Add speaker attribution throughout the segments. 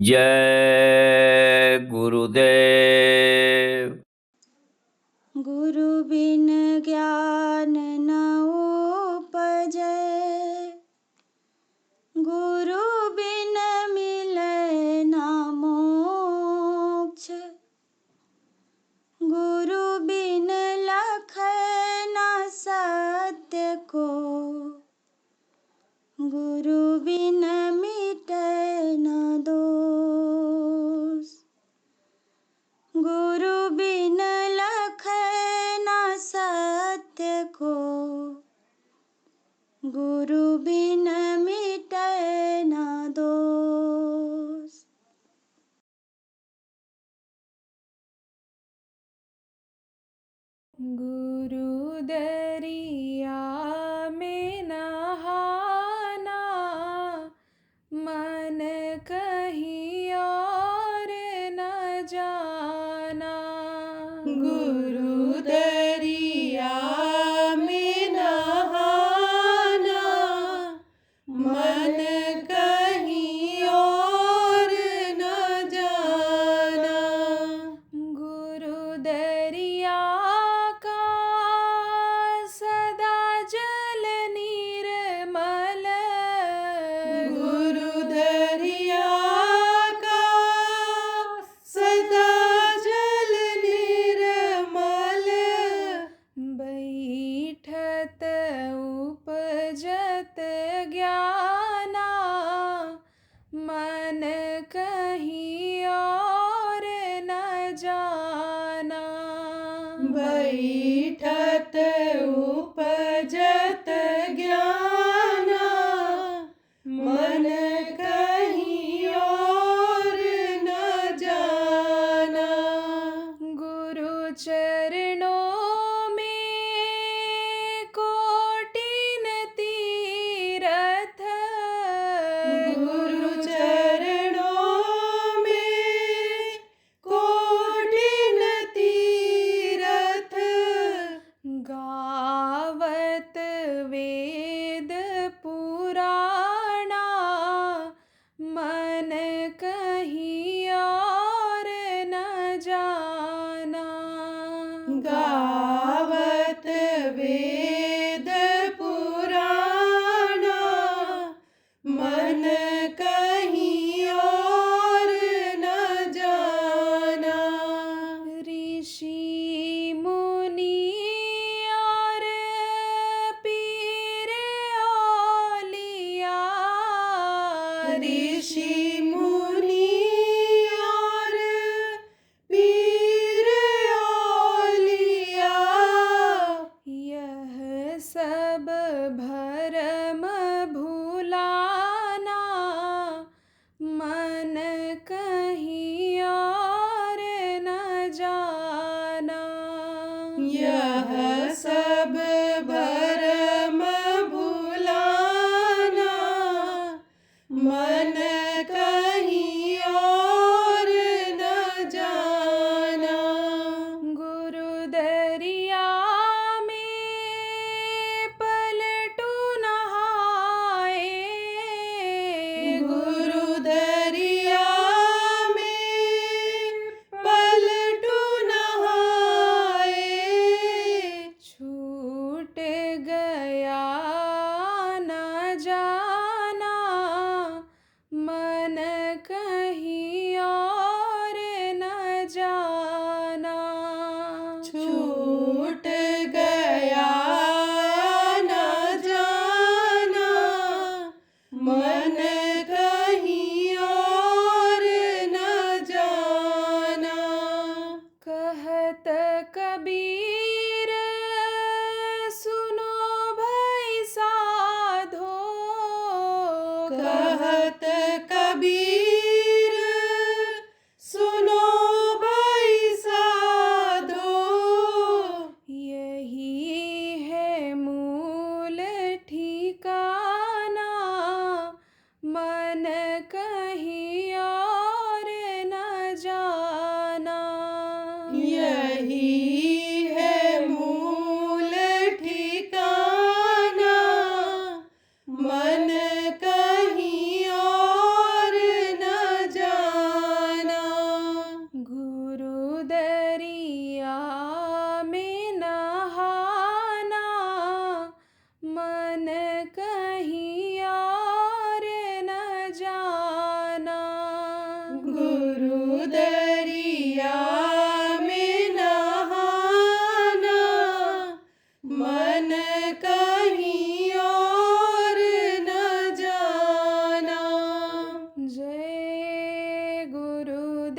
Speaker 1: जय गुरुदेव।
Speaker 2: गुरु बिन ज्ञान न उपजै, गुरु बिन मिलै ना मोक्ष। गुरु बिन लखै ना सत्य को, गुरु बिन मिटै ना दोष। गुरु बिन लखै ना सत्य को, गुरु बिन मिटै ना दोष। गुरु दरिया में नहाना, मन कहीं और न जाना। गुरु दरिया में नहाना, मन कहीं और न जाना। गुरु दरिया का सदा जल निर्मल, गुरु दरिया का सदा जल निर्मल। बैठत उपजत ज्ञाना, मन कहीं और न जाना। बैठत उपजत ज्ञाना, मन कहीं और न जाना। गुरु चरणों में कोटिन तीरथ, गुरु चरणों में कोटिन तीरथ। गावत वेद पुराणा, मन कहीं और न जाना। गावत वेद पुराणा, मन कहीं और न जाना। ऋषि मुनि और पीर औलिया, ऋषि मुनि और पीर औलिया। यह सब भरम भुलाना, मन कहीं और न जाना। यह सब भरम भुलाना, मन कहीं और न जाना। गुरु दरिया में पलटू नहाए, गुरु दरिया में पलटू नहाए। छूट गया न जाना, मन कहीं और न जाना। छूट गया न जाना, मन कहीं और न जाना। कहत कबीर सुनो भाई साधो, कहत कबीर सुनो भाई साधो। यही है मूल ठिकाना, मन कहीं और न जाना। यही है मूल ठिकाना, कहीं और न जाना। जय गुरुदेव,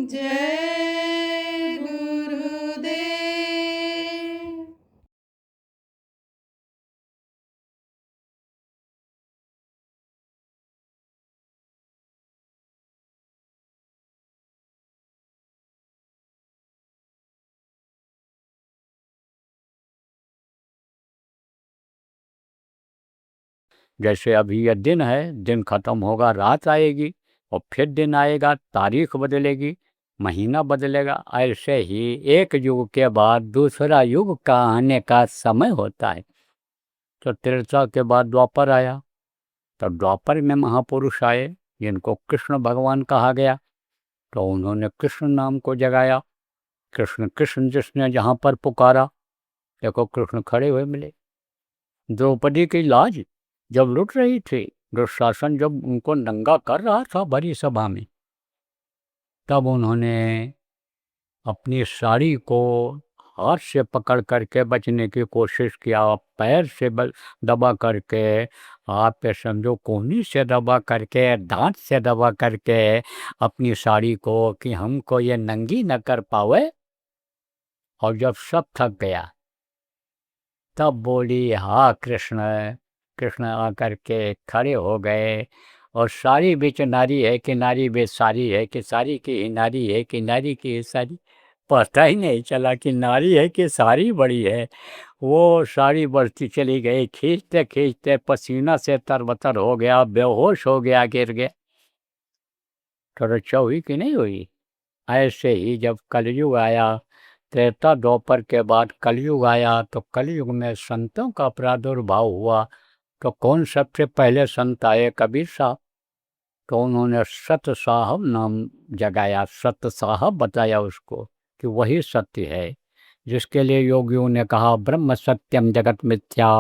Speaker 2: जय गुरुदेव।
Speaker 1: जैसे अभी यह दिन है, दिन खत्म होगा, रात आएगी और फिर दिन आएगा, तारीख बदलेगी, महीना बदलेगा। ऐसे ही एक युग के बाद दूसरा युग का आने का समय होता है। तो त्रेता के बाद द्वापर आया, तो द्वापर में महापुरुष आए जिनको कृष्ण भगवान कहा गया, तो उन्होंने कृष्ण नाम को जगाया। कृष्ण कृष्ण जिसने जहाँ पर पुकारा, देखो कृष्ण खड़े हुए मिले। द्रौपदी की लाज जब लुट रही थी, दुशासन जब उनको नंगा कर रहा था बड़ी सभा में, तब उन्होंने अपनी साड़ी को हाथ से पकड़ करके बचने की कोशिश किया, पैर से दबा करके, आप पे समझो कोहनी से दबा करके, दांत से दबा करके अपनी साड़ी को, कि हमको ये नंगी न कर पावे। और जब सब थक गया तब बोली, हाँ कृष्ण। कृष्ण आकर के खड़े हो गए, और सारी बीच नारी है कि नारी बीच सारी है, कि सारी की ही नारी है कि नारी की ही सारी। पता ही नहीं चला कि नारी है कि सारी बड़ी है। वो सारी बढ़ती चली गई, खींचते खींचते पसीना से तरबतर हो गया, बेहोश हो गया, गिर गया। तो रक्षा हुई कि नहीं हुई? ऐसे ही जब कलयुग आया, त्रेता द्वापर के बाद कलयुग आया, तो कलयुग में संतों का प्रादुर्भाव हुआ। तो कौन सबसे पहले संत आए? कबीर साहब। तो उन्होंने सत साहब नाम जगाया, सत साहब बताया उसको कि वही सत्य है, जिसके लिए योगियों ने कहा ब्रह्म सत्यम जगत मिथ्या।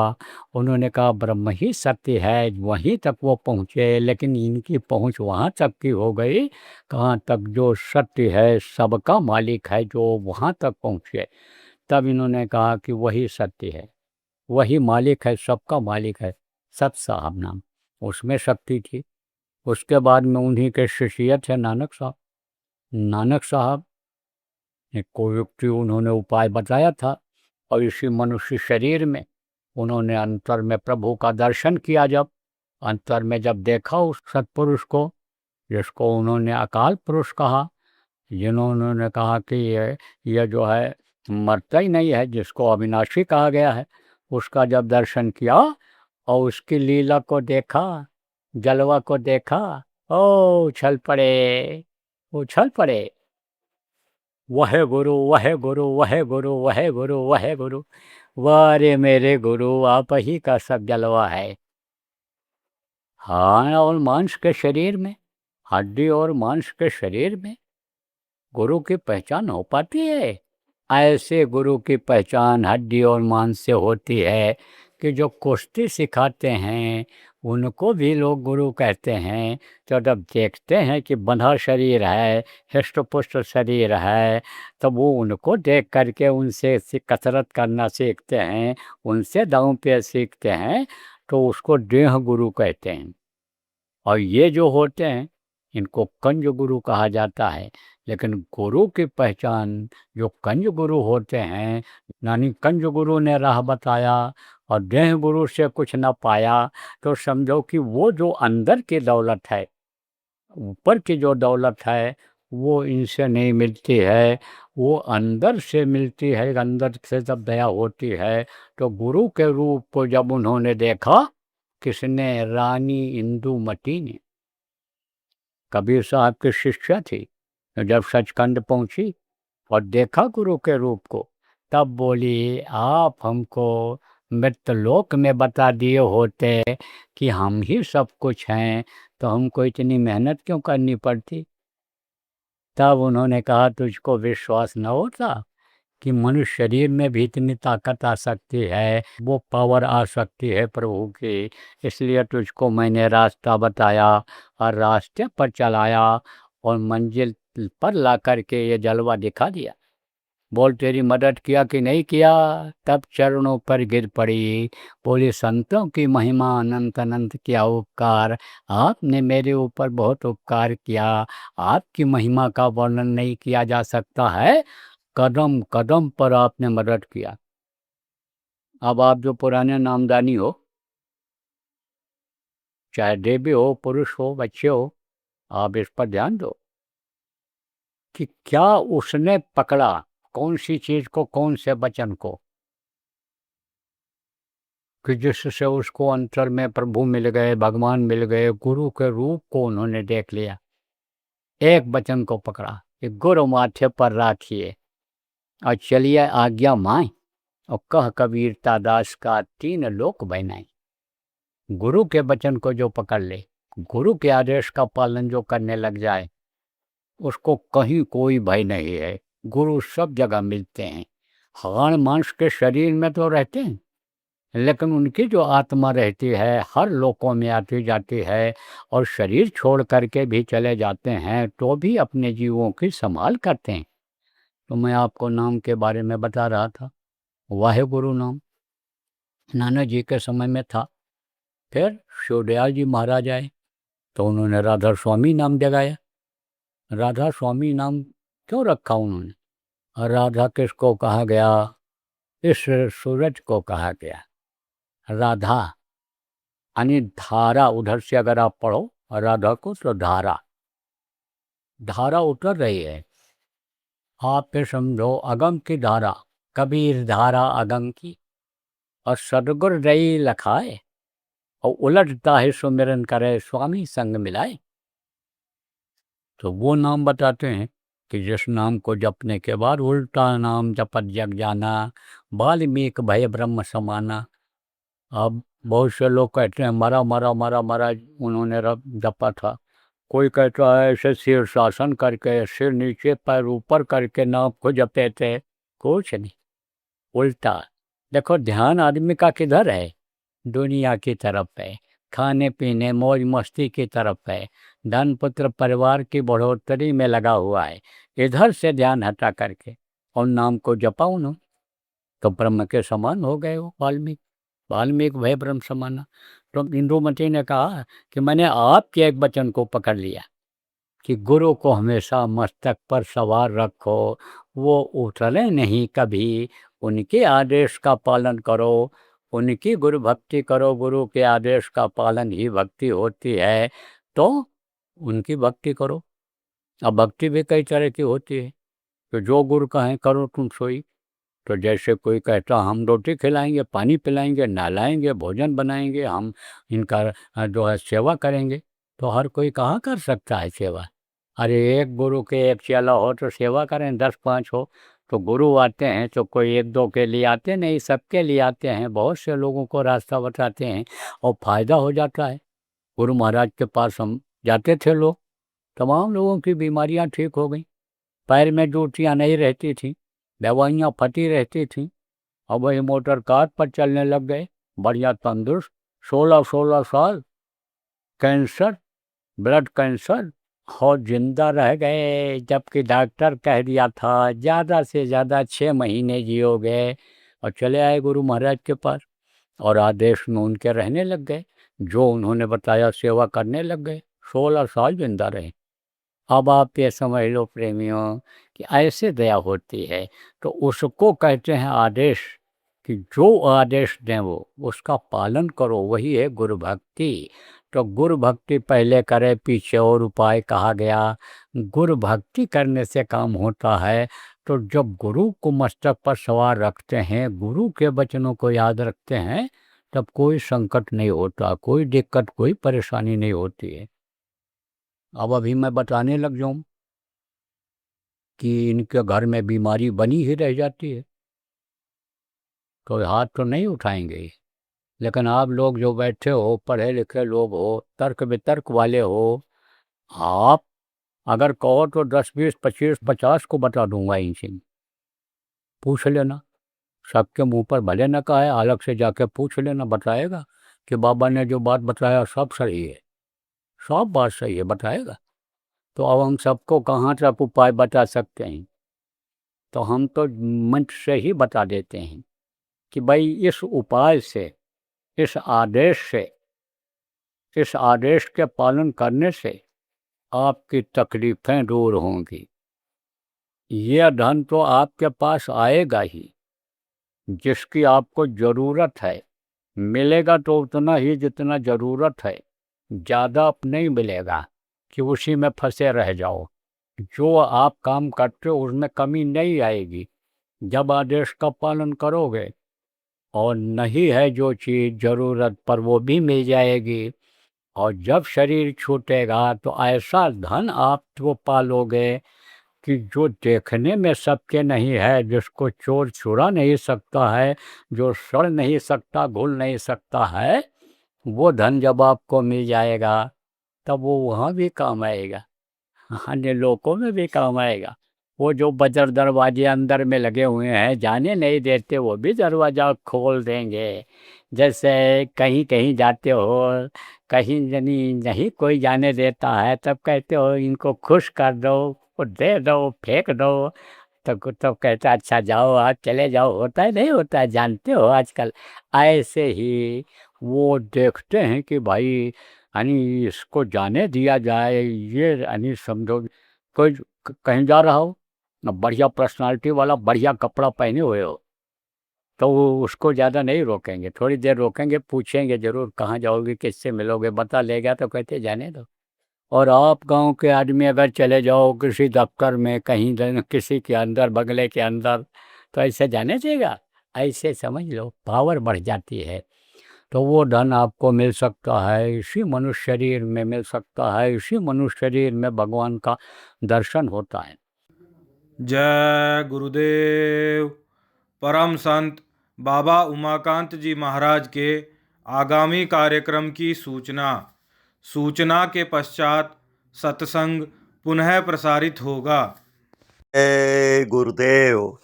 Speaker 1: उन्होंने कहा ब्रह्म ही सत्य है, वहीं तक वो पहुँचे, लेकिन इनकी पहुँच वहाँ तक की हो गई, कहाँ तक? जो सत्य है, सबका मालिक है, जो वहाँ तक पहुँचे। तब इन्होंने कहा कि वही सत्य है, वही मालिक है, सबका मालिक है, सत साहब नाम, उसमें शक्ति थी। उसके बाद में उन्हीं के शिष्य थे नानक साहब। नानक साहब एक कोई युक्ति उन्होंने उपाय बताया था, और इसी मनुष्य शरीर में उन्होंने अंतर में प्रभु का दर्शन किया। जब अंतर में जब देखा उस सत्पुरुष को, जिसको उन्होंने अकाल पुरुष कहा, जिन्होंने कहा कि ये जो है मरता ही नहीं है, जिसको अविनाशी कहा गया है, उसका जब दर्शन किया और उसकी लीला को देखा, जलवा को देखा, ओ उछल पड़े, उछल पड़े। वह गुरु, वह गुरु, वह गुरु, वह गुरु, वह गुरु, वारे मेरे गुरु, आप ही का सब जलवा है। हाँ, और मांस के शरीर में, हड्डी और मांस के शरीर में गुरु की पहचान हो पाती है? ऐसे गुरु की पहचान हड्डी और मांस से होती है कि जो कुश्ती सिखाते हैं उनको भी लोग गुरु कहते हैं। तो जब देखते हैं कि बंधा शरीर है, हृष्ट पुष्ट शरीर है, तो वो उनको देख करके उनसे कसरत करना सीखते हैं, उनसे दांव पे सीखते हैं, तो उसको देह गुरु कहते हैं। और ये जो होते हैं इनको कंज गुरु कहा जाता है। लेकिन गुरु की पहचान जो कंज गुरु होते हैं, यानी कंज गुरु ने राह बताया और देह गुरु से कुछ ना पाया, तो समझो कि वो जो अंदर की दौलत है, ऊपर की जो दौलत है, वो इनसे नहीं मिलती है, वो अंदर से मिलती है। अंदर से जब दया होती है, तो गुरु के रूप को जब उन्होंने देखा, किसने? रानी इंदुमती ने, कबीर साहब की शिष्या थी। जब सचखंड पहुंची और देखा गुरु के रूप को, तब बोली, आप हमको मृतलोक में बता दिए होते कि हम ही सब कुछ हैं, तो हमको इतनी मेहनत क्यों करनी पड़ती? तब उन्होंने कहा, तुझको विश्वास न होता कि मनुष्य शरीर में भी इतनी ताकत आ सकती है, वो पावर आ सकती है प्रभु की, इसलिए तुझको मैंने रास्ता बताया और रास्ते पर चलाया और मंजिल पर ला करके ये जलवा दिखा दिया। बोल तेरी मदद किया कि नहीं किया। तब चरणों पर गिर पड़ी, बोली संतों की महिमा अनंत अनंत क्या उपकार, आपने मेरे ऊपर बहुत उपकार किया, आपकी महिमा का वर्णन नहीं किया जा सकता है, कदम कदम पर आपने मदद किया। अब आप जो पुराने नामदानी हो, चाहे देवी हो, पुरुष हो, बच्चे हो, आप इस पर ध्यान दो कि क्या उसने पकड़ा, कौन सी चीज को, कौन से वचन को, कि जिससे उसको अंतर में प्रभु मिल गए, भगवान मिल गए, गुरु के रूप को उन्होंने देख लिया। एक वचन को पकड़ा कि गुरु माथे पर राखिए और चलिए आज्ञा माए, और कह कबीरता दास का तीन लोक बनाए। गुरु के वचन को जो पकड़ ले, गुरु के आदेश का पालन जो करने लग जाए, उसको कहीं कोई भय नहीं है। गुरु सब जगह मिलते हैं। हाड़ मांस के शरीर में तो रहते हैं, लेकिन उनकी जो आत्मा रहती है हर लोकों में आती जाती है, और शरीर छोड़ करके भी चले जाते हैं तो भी अपने जीवों की संभाल करते हैं। तो मैं आपको नाम के बारे में बता रहा था, वाहे गुरु नाम नानक जी के समय में था। फिर शिवदयाल जी महाराज आए तो उन्होंने राधा स्वामी नाम जगाया। राधा स्वामी नाम क्यों रखा उन्होंने? राधा किसको कहा गया? इस सूरज को कहा गया। राधा यानी धारा, उधर से अगर आप पढ़ो राधा को तो धारा, धारा उतर रही है। आप पे समझो अगम की धारा, कबीर धारा अगम की, और सदगुर रही लखाए, और उलटता है सुमिरन करे स्वामी संग मिलाए। तो वो नाम बताते हैं कि जिस नाम को जपने के बाद उल्टा नाम जपत जग जाना, वाल्मीकि भय ब्रह्म समाना। अब बहुत से लोग कहते हैं मरा मरा मरा मरा उन्होंने जपा था। कोई कहता है ऐसे शीर्षासन करके, सिर नीचे पैर ऊपर करके नाम को जपते थे। कुछ नहीं, उल्टा। देखो ध्यान आदमी का किधर है? दुनिया की तरफ है, खाने पीने मौज मस्ती की तरफ है, धन पुत्र परिवार की बढ़ोतरी में लगा हुआ है। इधर से ध्यान हटा करके और नाम को जपा उन्होंने, तो ब्रह्म के समान हो गए वो वाल्मीकि। वाल्मीकि वह ब्रह्म समाना। तो इंदुमती ने कहा कि मैंने आपके एक वचन को पकड़ लिया कि गुरु को हमेशा मस्तक पर सवार रखो, वो उतरे नहीं कभी, उनके आदेश का पालन करो, उनकी गुरु भक्ति करो। गुरु के आदेश का पालन ही भक्ति होती है, तो उनकी भक्ति करो। अब भक्ति भी कई तरह की होती है, तो जो गुरु कहें करो तुम सोई। तो जैसे कोई कहता हम रोटी खिलाएंगे, पानी पिलाएंगे, नहलाएंगे, भोजन बनाएंगे, हम इनका जो है सेवा करेंगे, तो हर कोई कहाँ कर सकता है सेवा? अरे एक गुरु के एक चेला हो तो सेवा करें, 10-5 हो तो गुरु आते हैं, तो कोई 1-2 के लिए आते नहीं, सबके लिए आते हैं, बहुत से लोगों को रास्ता बताते हैं और फायदा हो जाता है। गुरु महाराज के पास हम जाते थे लोग, तमाम लोगों की बीमारियां ठीक हो गई, पैर में जूतियाँ नहीं रहती थी, दवाइयाँ फटी रहती थीं, अब वही मोटर कार पर चलने लग गए, बढ़िया तंदुरुस्त। 16-16 साल कैंसर, ब्लड कैंसर, और जिंदा रह गए, जबकि डॉक्टर कह दिया था ज़्यादा से ज़्यादा 6 महीने जियोगे। और चले आए गुरु महाराज के पास और आदेश में उनके रहने लग गए, जो उन्होंने बताया सेवा करने लग गए, 16 साल जिंदा रहे। अब आप ये समझ लो प्रेमियों कि ऐसे दया होती है, तो उसको कहते हैं आदेश, कि जो आदेश दें वो उसका पालन करो, वही है गुरु भक्ति। तो गुरु भक्ति पहले करे, पीछे और उपाय कहा गया। गुरु भक्ति करने से काम होता है। तो जब गुरु को मस्तक पर सवार रखते हैं, गुरु के वचनों को याद रखते हैं, तब कोई संकट नहीं होता, कोई दिक्कत, कोई परेशानी नहीं होती है। अब अभी मैं बताने लग जाऊं कि इनके घर में बीमारी बनी ही रह जाती है, तो हाथ तो नहीं उठाएंगे ही। लेकिन आप लोग जो बैठे हो, पढ़े लिखे लोग हो, तर्क वितर्क वाले हो, आप अगर कहो तो 10, 20, 25, 50 को बता दूंगा इनसे। पूछ लेना, सबके मुंह पर भले न कहा है, अलग से जाके पूछ लेना, बताएगा कि बाबा ने जो बात बताया सब सही है, सब बात सही है, बताएगा। तो अब हम सबको कहाँ तक उपाय बता सकते हैं? तो हम तो मंत्र से ही बता देते हैं कि भाई इस उपाय से, इस आदेश के पालन करने से आपकी तकलीफ़ें दूर होंगी। यह धन तो आपके पास आएगा ही, जिसकी आपको ज़रूरत है। मिलेगा तो उतना ही जितना ज़रूरत है, ज़्यादा नहीं मिलेगा कि उसी में फंसे रह जाओ। जो आप काम करते हो उसमें कमी नहीं आएगी जब आदेश का पालन करोगे। और नहीं है जो चीज़ ज़रूरत पर वो भी मिल जाएगी। और जब शरीर छूटेगा तो ऐसा धन आप तो पालोगे कि जो देखने में सबके नहीं है, जिसको चोर चुरा नहीं सकता है, जो सड़ नहीं सकता, घुल नहीं सकता है, वो धन जब आपको मिल जाएगा तब वो वहाँ भी काम आएगा, अन्य लोगों में भी काम आएगा। वो जो बजर दरवाजे अंदर में लगे हुए हैं, जाने नहीं देते, वो भी दरवाज़ा खोल देंगे। जैसे कहीं कहीं जाते हो, कहीं नहीं कोई जाने देता है, तब कहते हो इनको खुश कर दो, वो दे दो, फेंक दो। तब कहता है अच्छा जाओ, आप चले जाओ। होता है नहीं होता है, जानते हो आजकल ऐसे ही वो देखते हैं कि भाई यानी इसको जाने दिया जाए। ये यानी समझो कोई कहीं जा रहा हो, बढ़िया पर्सनालिटी वाला बढ़िया कपड़ा पहने हुए हो, तो वो उसको ज़्यादा नहीं रोकेंगे, थोड़ी देर रोकेंगे, पूछेंगे ज़रूर कहाँ जाओगे, किससे मिलोगे, बता लेगा तो कहते जाने दो। और आप गांव के आदमी अगर चले जाओ किसी दफ्तर में, कहीं किसी के अंदर, बंगले के अंदर, तो ऐसे जाने देगा? ऐसे समझ लो पावर बढ़ जाती है। तो वो धन आपको मिल सकता है, इसी मनुष्य शरीर में मिल सकता है, इसी मनुष्य शरीर में भगवान का दर्शन होता है।
Speaker 3: जय गुरुदेव। परम संत बाबा उमाकांत जी महाराज के आगामी कार्यक्रम की सूचना के पश्चात सत्संग पुनः प्रसारित होगा।
Speaker 4: जय गुरुदेव।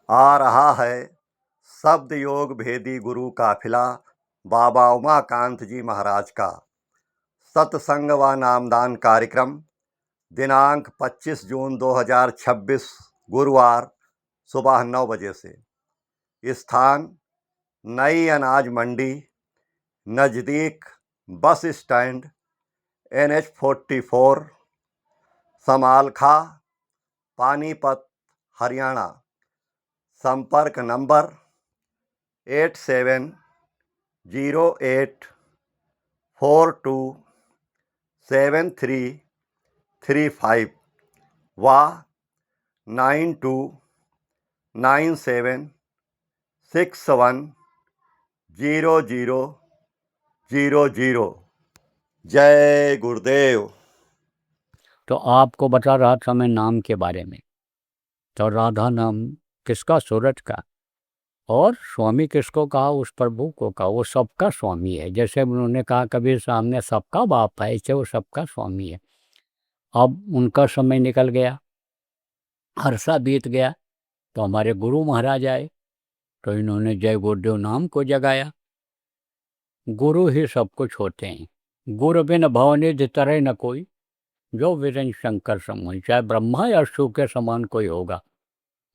Speaker 4: आ रहा है शब्द योग भेदी गुरु काफिला बाबा उमाकांत जी महाराज का सत्संग व नामदान कार्यक्रम दिनांक 25 जून 2026 गुरुवार सुबह 9 बजे से। स्थान नई अनाज मंडी, नज़दीक bus stand, NH 44, Samalkha, Panipat, Haryana. संपर्क नंबर 8708427335 व 9297610000। जय गुरुदेव।
Speaker 1: तो आपको बता रहा था मैं नाम के बारे में। तो राधा नाम किसका? सूरज का। और स्वामी किसको कहा? उस प्रभु को कहा। वो सबका स्वामी है। जैसे उन्होंने कहा कबीर सामने सबका बाप है, ऐसे वो सबका स्वामी है। अब उनका समय निकल गया, अरसा बीत गया, तो हमारे गुरु महाराज आए, तो इन्होंने जय गुरुदेव नाम को जगाया। गुरु ही सब कुछ होते हैं। गुरु बिन भवनिधि तरह न कोई, जो वीरेंद्र शंकर समान। चाहे ब्रह्मा या शिव के समान कोई होगा,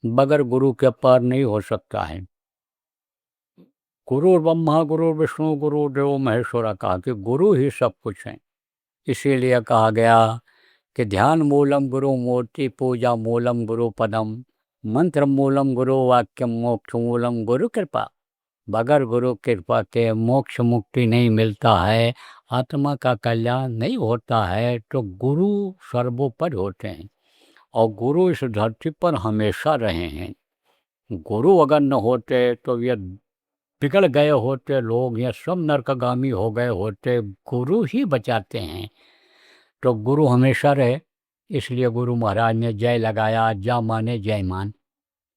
Speaker 1: बगैर गुरु के पार नहीं हो सकता है। गुरु ब्रह्मा, गुरु विष्णु, गुरु देव महेश्वरा, कहा कि गुरु ही सब कुछ है। इसीलिए कहा गया कि ध्यान मूलम गुरु मूर्ति, पूजा मूलम गुरु पदम, मंत्र मूलम गुरु वाक्यम, मोक्ष मूलम गुरु कृपा। बगैर गुरु कृपा के मोक्ष मुक्ति नहीं मिलता है, आत्मा का कल्याण नहीं होता है। तो गुरु सर्वोपरि होते हैं और गुरु इस धरती पर हमेशा रहे हैं। गुरु अगर न होते तो ये बिगड़ गए होते लोग, ये सब नरकगामी हो गए होते। गुरु ही बचाते हैं। तो गुरु हमेशा रहे, इसलिए गुरु महाराज ने जय लगाया। जा माने जय मान,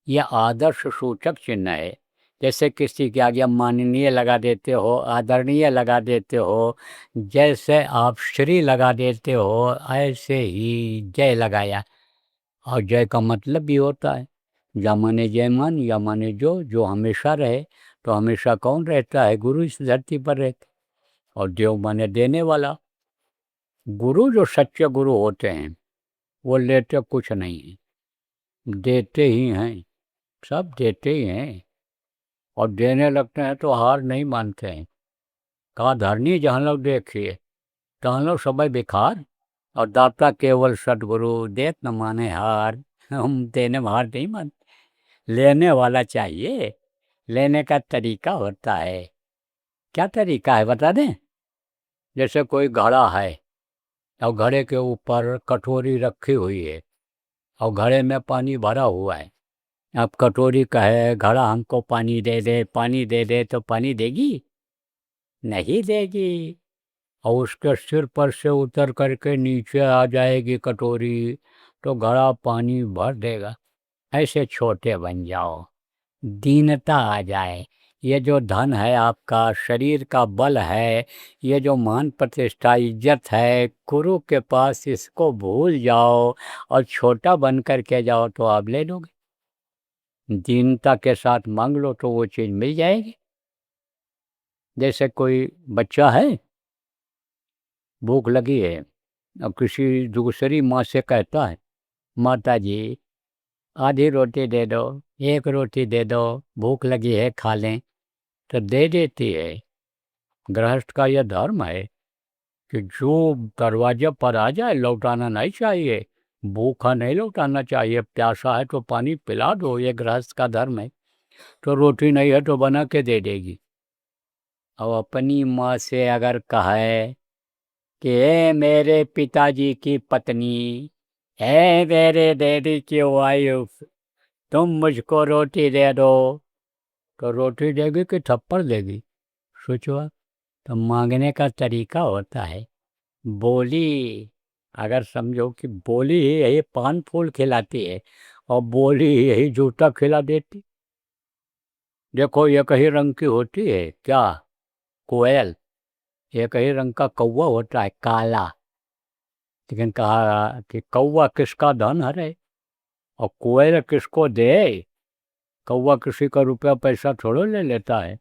Speaker 1: यह आदर्श सूचक चिन्ह है। जैसे किसी के आगे माननीय लगा देते हो, आदरणीय लगा देते हो, जैसे आप श्री लगा देते हो, ऐसे ही जय लगाया। और जय का मतलब भी होता है जा माने जय मान, या माने जो हमेशा रहे। तो हमेशा कौन रहता है? गुरु इस धरती पर रहते। और देव माने देने वाला। गुरु जो सच्चे गुरु होते हैं वो लेते कुछ नहीं है, देते ही हैं, सब देते ही हैं, और देने लगते हैं तो हार नहीं मानते हैं। कहा धरनी जहाँ लोग देखिए तहाँ लोग सब बेकार, और दाता केवल सदगुरु देत न माने हार। हम देने में हार नहीं मानते, लेने वाला चाहिए। लेने का तरीका होता है। क्या तरीका है बता दें? जैसे कोई घड़ा है और घड़े के ऊपर कटोरी रखी हुई है और घड़े में पानी भरा हुआ है। अब कटोरी कहे घड़ा हमको पानी दे दे, तो पानी देगी? नहीं देगी। और उसके सिर पर से उतर करके नीचे आ जाएगी कटोरी, तो घड़ा पानी भर देगा। ऐसे छोटे बन जाओ, दीनता आ जाए। ये जो धन है आपका, शरीर का बल है, ये जो मान प्रतिष्ठा इज्जत है, गुरु के पास इसको भूल जाओ और छोटा बन कर के जाओ तो आप ले लोगे। दीनता के साथ मांग लो तो वो चीज़ मिल जाएगी। जैसे कोई बच्चा है, भूख लगी है, अब किसी दूसरी माँ से कहता है माता जी आधी रोटी दे दो, एक रोटी दे दो, भूख लगी है खा लें, तो दे देती है। गृहस्थ का यह धर्म है कि जो दरवाजे पर आ जाए लौटाना नहीं चाहिए, भूखा नहीं लौटाना चाहिए। प्यासा है तो पानी पिला दो, ये गृहस्थ का धर्म है। तो रोटी नहीं है तो बना के दे देगी। और अपनी माँ से अगर कहे कि ए मेरे पिताजी की पत्नी, ए मेरे डैडी की वाइफ, तुम मुझको रोटी दे दो, तो रोटी देगी कि थप्पड़ देगी? सोचो आप। तो मांगने का तरीका होता है। बोली, अगर समझो कि बोली ही यही पान फूल खिलाती है और बोली ही यही जूता खिला देती। देखो एक ही रंग की होती है क्या? कोयल। एक ही रंग का कौवा होता है काला, लेकिन कहा कि कौवा किसका धन हरे और कोयल किसको दे? कौवा किसी का रुपया पैसा थोड़ो ले लेता है,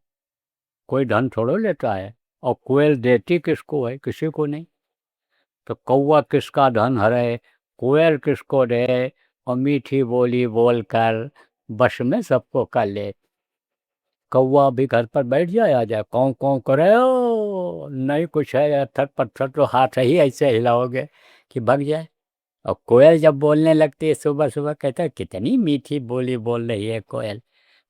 Speaker 1: कोई धन थोड़ो लेता है, और कोयल देती किसको है? किसी को नहीं। तो कौवा किसका धन हरे, कोयल किसको दे, और मीठी बोली बोलकर बस में सबको कर ले। कौवा भी घर पर बैठ जाए, आ जाए कौं कौं करे, ओ नहीं कुछ है अत्थर पत्थर, तो हाथ ही ऐसे हिलाओगे कि भग जाए। और कोयल जब बोलने लगती है सुबह सुबह, कहता है कितनी मीठी बोली बोल रही है कोयल।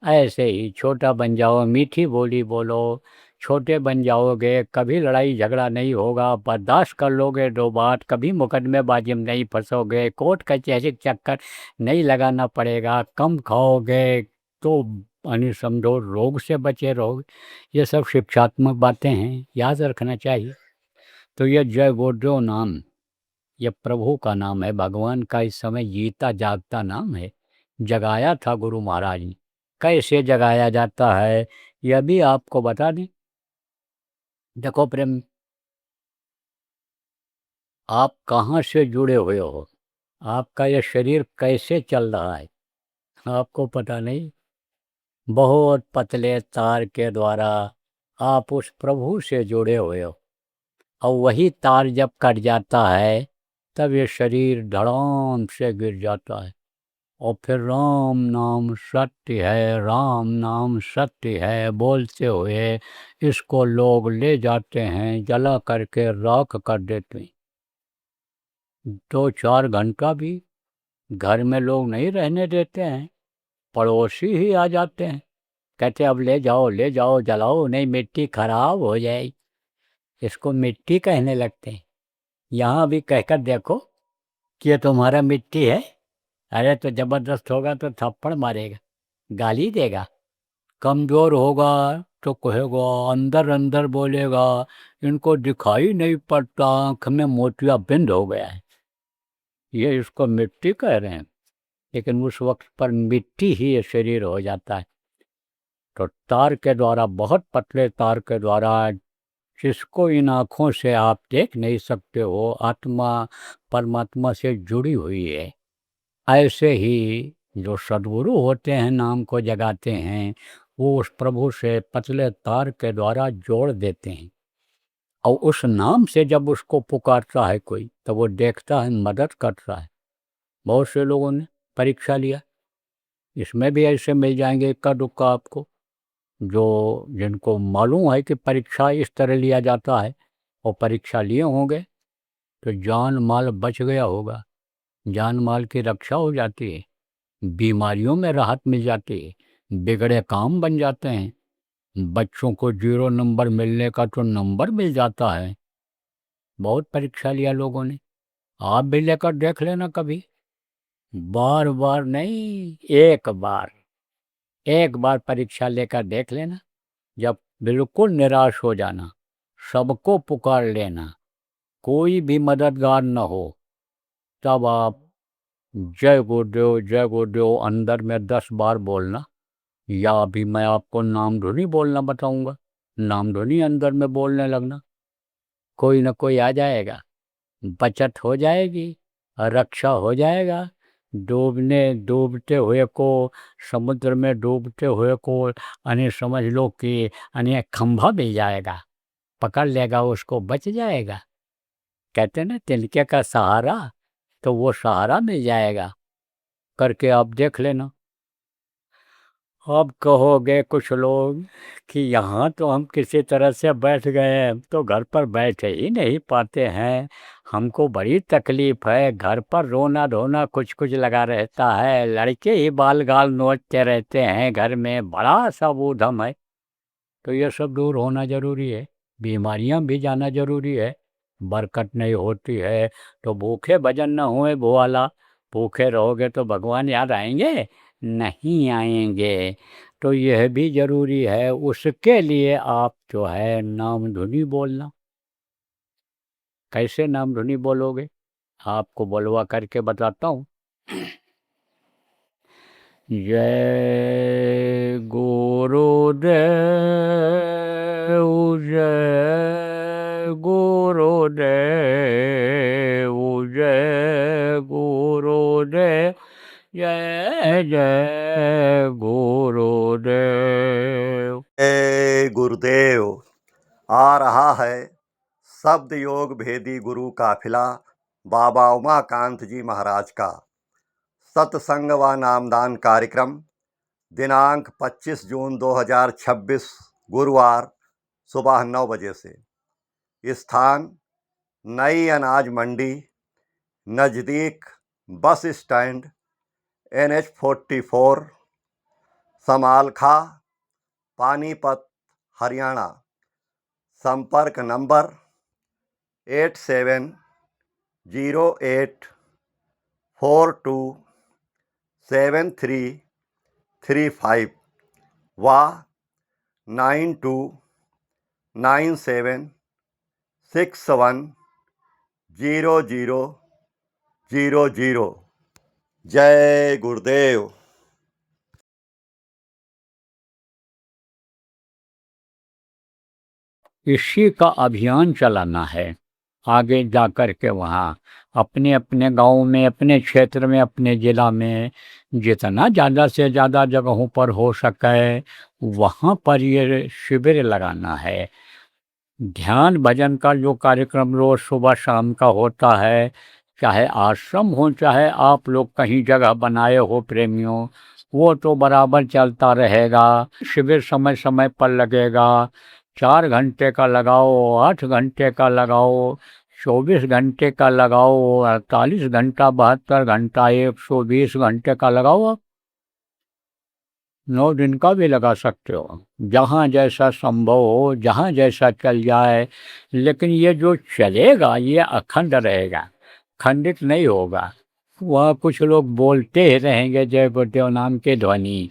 Speaker 1: ऐसे ही छोटा बन जाओ, मीठी बोली बोलो, छोटे बन जाओगे, कभी लड़ाई झगड़ा नहीं होगा, बर्दाश्त कर लोगे दो बात, कभी मुकदमेबाजी में नहीं फंसोगे, कोर्ट कचहरी के चक्कर नहीं लगाना पड़ेगा, कम खाओगे तो यानी समझो रोग से बचे रहोगे। ये सब शिक्षात्मक बातें हैं, याद रखना चाहिए। तो ये जय गुरुदेव नाम, ये प्रभु का नाम है, भगवान का इस समय जीता जागता नाम है। जगाया था गुरु महाराज ने। कैसे जगाया जाता है यह भी आपको बता दें। देखो प्रेम, आप कहाँ से जुड़े हुए हो, आपका यह शरीर कैसे चल रहा है आपको पता नहीं। बहुत पतले तार के द्वारा आप उस प्रभु से जुड़े हुए हो, और वही तार जब कट जाता है तब ये शरीर धड़ाम से गिर जाता है। और फिर राम नाम सत्य है, राम नाम सत्य है बोलते हुए इसको लोग ले जाते हैं, जला करके राख कर देते हैं। 2-4 घंटा भी घर में लोग नहीं रहने देते हैं, पड़ोसी ही आ जाते हैं, कहते अब ले जाओ जलाओ, नहीं मिट्टी खराब हो जाएगी। इसको मिट्टी कहने लगते हैं। यहाँ भी कहकर देखो कि ये तुम्हारा मिट्टी है, अरे तो जबरदस्त होगा तो थप्पड़ मारेगा, गाली देगा। कमजोर होगा तो कहेगा, अंदर अंदर बोलेगा इनको दिखाई नहीं पड़ता, आँख में मोतियाबिंद हो गया है। ये इसको मिट्टी कह रहे हैं, लेकिन उस वक्त पर मिट्टी ही ये शरीर हो जाता है। तो तार के द्वारा, बहुत पतले तार के द्वारा, जिसको इन आँखों से आप देख नहीं सकते हो, आत्मा परमात्मा से जुड़ी हुई है। ऐसे ही जो सद्गुरु होते हैं, नाम को जगाते हैं, वो उस प्रभु से पतले तार के द्वारा जोड़ देते हैं। और उस नाम से जब उसको पुकारता है कोई, तो वो देखता है, मदद करता है। बहुत से लोगों ने परीक्षा लिया, इसमें भी ऐसे मिल जाएंगे इक्का दुक्का आपको, जो जिनको मालूम है कि परीक्षा इस तरह लिया जाता है और परीक्षा लिए होंगे तो जान माल बच गया होगा, जान माल की रक्षा हो जाती है, बीमारियों में राहत मिल जाती है, बिगड़े काम बन जाते हैं, बच्चों को 0 नंबर मिलने का तो नंबर मिल जाता है। बहुत परीक्षा लिया लोगों ने, आप भी लेकर देख लेना कभी, बार बार नहीं, एक बार परीक्षा लेकर देख लेना। जब बिल्कुल निराश हो जाना, सबको पुकार लेना, कोई भी मददगार न हो, तब आप जय गुरुदेव अंदर में 10 बार बोलना, या अभी मैं आपको नाम धुनी बोलना बताऊंगा, नाम धुनी अंदर में बोलने लगना, कोई न कोई आ जाएगा, बचत हो जाएगी, रक्षा हो जाएगा। डूबते हुए को, समुद्र में डूबते हुए को यानी समझ लो कि यानी खंभा मिल जाएगा, पकड़ लेगा उसको, बच जाएगा। कहते हैं ना तिनके का सहारा, तो वो सहारा मिल जाएगा, करके आप देख लेना। अब कहोगे कुछ लोग कि यहाँ तो हम किसी तरह से बैठ गए, हम तो घर पर बैठ ही नहीं पाते हैं, हमको बड़ी तकलीफ है, घर पर रोना धोना कुछ कुछ लगा रहता है, लड़के ही बाल गाल नोचते रहते हैं, घर में बड़ा सा ऊधम है। तो ये सब दूर होना ज़रूरी है, बीमारियाँ भी जाना ज़रूरी है, बरकत नहीं होती है तो भूखे भजन न हुए भोला, भूखे रहोगे तो भगवान याद आएंगे? नहीं आएंगे। तो यह भी ज़रूरी है, उसके लिए आप जो है नाम धुनी बोलना। कैसे नाम धुनी बोलोगे, आपको बोलवा करके बताता हूँ। जय गुरुदेव, जय गुरुदेव, जय गुरुदेव, जय जय गुरुदेव।
Speaker 4: जय गुरुदेव। आ रहा है शब्द योग भेदी गुरु काफिला बाबा उमाकांत जी महाराज का सत्संग व नामदान कार्यक्रम दिनांक 25 जून 2026 गुरुवार सुबह 9 बजे से। स्थान नई अनाज मंडी, नज़दीक bus stand, NH 44, Samalkha, Panipat, Haryana. संपर्क नंबर 8708427335 व 9297610000। जय गुरुदेव।
Speaker 1: इसी का अभियान चलाना है, आगे जा कर के वहाँ अपने अपने गांव में, अपने क्षेत्र में, अपने ज़िला में जितना ज़्यादा से ज़्यादा जगहों पर हो सके वहाँ पर ये शिविर लगाना है। ध्यान भजन का जो कार्यक्रम रोज़ सुबह शाम का होता है, चाहे आश्रम हो चाहे आप लोग कहीं जगह बनाए हो प्रेमियों, वो तो बराबर चलता रहेगा। शिविर समय समय पर लगेगा, 4 घंटे का लगाओ, 8 घंटे का लगाओ, 24 घंटे का लगाओ, 48 घंटा, 72 घंटा, 120 घंटे का लगाओ, आप 9 दिन का भी लगा सकते हो, जहाँ जैसा संभव हो, जहाँ जैसा चल जाए। लेकिन ये जो चलेगा ये अखंड रहेगा, खंडित नहीं होगा। वह कुछ लोग बोलते ही रहेंगे जय गुरुदेव नाम के ध्वनि,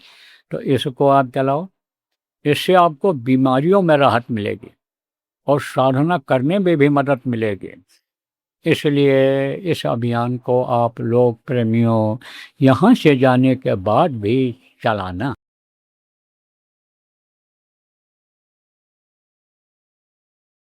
Speaker 1: तो इसको आप चलाओ, इससे आपको बीमारियों में राहत मिलेगी और साधना करने में भी मदद मिलेगी। इसलिए इस अभियान को आप लोग प्रेमियों यहाँ से जाने के बाद भी चलाना।